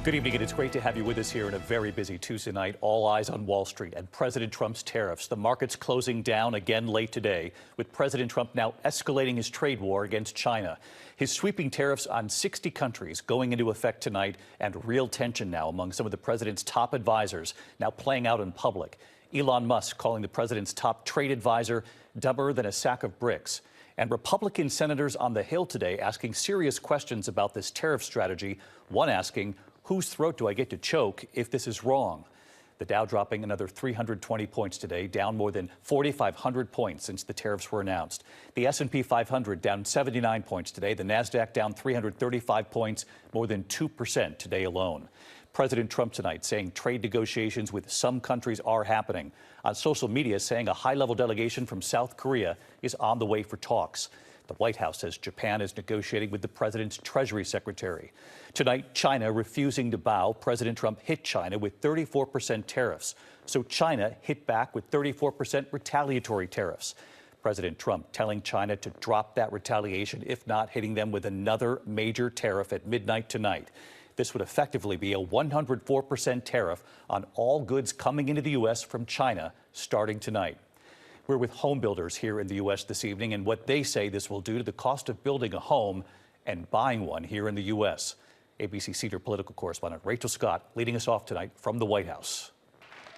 Good evening, and it's great to have you with us here in a very busy Tuesday night. All eyes on Wall Street and President Trump's tariffs. The market's closing down again late today, with President Trump now escalating his trade war against China. His sweeping tariffs on 60 countries going into effect tonight, and real tension now among some of the president's top advisors, now playing out in public. Elon Musk calling the president's top trade advisor dumber than a sack of bricks. And Republican senators on the Hill today asking serious questions about this tariff strategy. One asking, whose throat do I get to choke if this is wrong? The Dow dropping another 320 points today, down more than 4,500 points since the tariffs were announced. The S&P 500 down 79 points today. The Nasdaq down 335 points, more than 2% today alone. President Trump tonight saying trade negotiations with some countries are happening. On social media saying a high-level delegation from South Korea is on the way for talks. The White House says Japan is negotiating with the president's Treasury Secretary. Tonight, China refusing to bow. President Trump hit China with 34% tariffs. So China hit back with 34% retaliatory tariffs. President Trump telling China to drop that retaliation, if not hitting them with another major tariff at midnight tonight. This would effectively be a 104% tariff on all goods coming into the U.S. from China starting tonight. We're with home builders here in the U.S. this evening and what they say this will do to the cost of building a home and buying one here in the U.S. ABC senior political correspondent Rachel Scott leading us off tonight from the White House.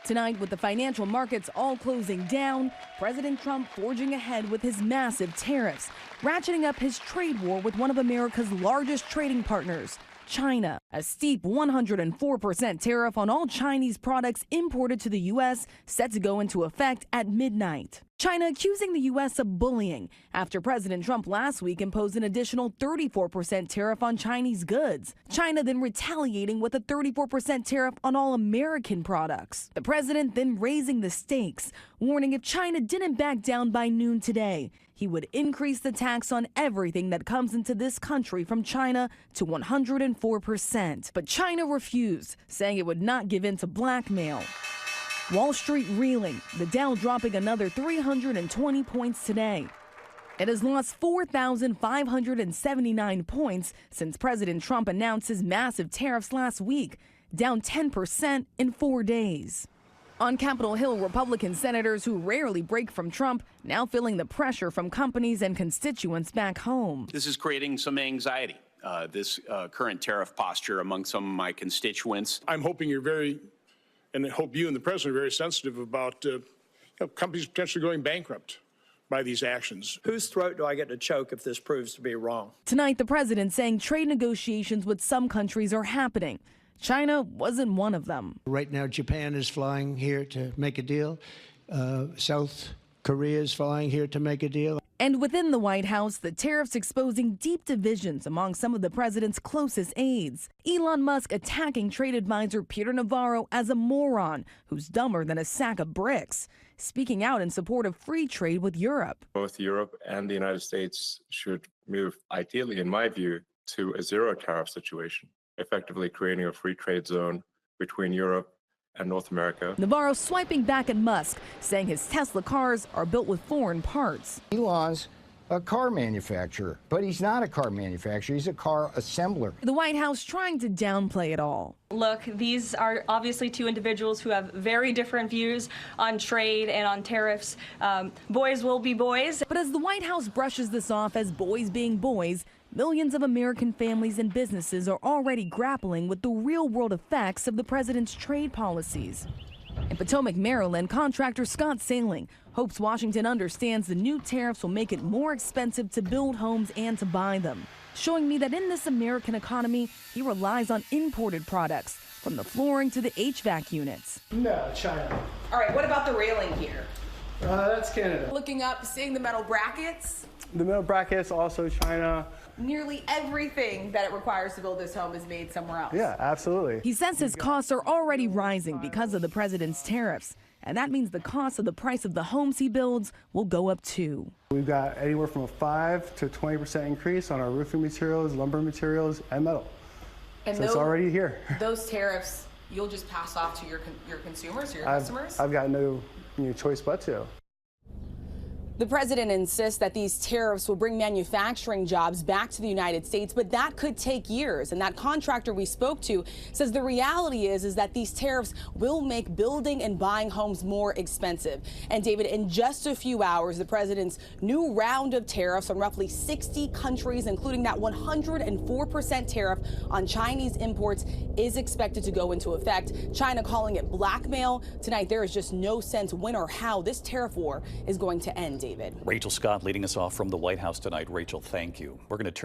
Tonight, with the financial markets all closing down, President Trump forging ahead with his massive tariffs, ratcheting up his trade war with one of America's largest trading partners, China. A steep 104% tariff on all Chinese products imported to the U.S. set to go into effect at midnight. China accusing the U.S. of bullying after President Trump last week imposed an additional 34% tariff on Chinese goods. China then retaliating with a 34% tariff on all American products. The president then raising the stakes, warning if China didn't back down by noon today, he would increase the tax on everything that comes into this country from China to 104%. But China refused, saying it would not give in to blackmail. Wall Street reeling, the Dow dropping another 320 points today. It has lost 4,579 points since President Trump announced his massive tariffs last week, down 10% in 4 days. On Capitol Hill, Republican senators who rarely break from Trump now feeling the pressure from companies and constituents back home. This is creating some anxiety, this current tariff posture among some of my constituents. I'm hoping and I hope you and the president are very sensitive about companies potentially going bankrupt by these actions. Whose throat do I get to choke if this proves to be wrong? Tonight, the president saying trade negotiations with some countries are happening. China wasn't one of them. Right now, Japan is flying here to make a deal. South Korea is flying here to make a deal. And within the White House, the tariffs exposing deep divisions among some of the president's closest aides. Elon Musk attacking trade advisor Peter Navarro as a moron who's dumber than a sack of bricks, speaking out in support of free trade with Europe. Both Europe and the United States should move, ideally, in my view, to a zero tariff situation, effectively creating a free trade zone between Europe and North America. Navarro swiping back at Musk, saying his Tesla cars are built with foreign parts. Elon's a car manufacturer, but he's not a car manufacturer. He's a car assembler. The White House trying to downplay it all. Look, these are obviously two individuals who have very different views on trade and on tariffs. Boys will be boys. But as the White House brushes this off as boys being boys, millions of American families and businesses are already grappling with the real-world effects of the president's trade policies. In Potomac, Maryland, contractor Scott Sailing hopes Washington understands the new tariffs will make it more expensive to build homes and to buy them, showing me that in this American economy, he relies on imported products, from the flooring to the HVAC units. No, China. All right, what about the railing here? That's Canada. Looking up, seeing the metal brackets. The metal brackets, also China. Nearly everything that it requires to build this home is made somewhere else. Yeah, absolutely. He says his costs are already rising because of the president's tariffs, and that means the cost of the price of the homes he builds will go up too. We've got anywhere from a 5 to 20% increase on our roofing materials, lumber materials, and metal. And so it's already here. Those tariffs, you'll just pass off to your consumers, your customers? I've got no choice but to. The president insists that these tariffs will bring manufacturing jobs back to the United States, but that could take years. And that contractor we spoke to says the reality is that these tariffs will make building and buying homes more expensive. And David, in just a few hours, the president's new round of tariffs on roughly 60 countries, including that 104% tariff on Chinese imports, is expected to go into effect. China calling it blackmail. Tonight, there is just no sense when or how this tariff war is going to end, David. Rachel Scott leading us off from the White House tonight. Rachel, thank you. We're going to turn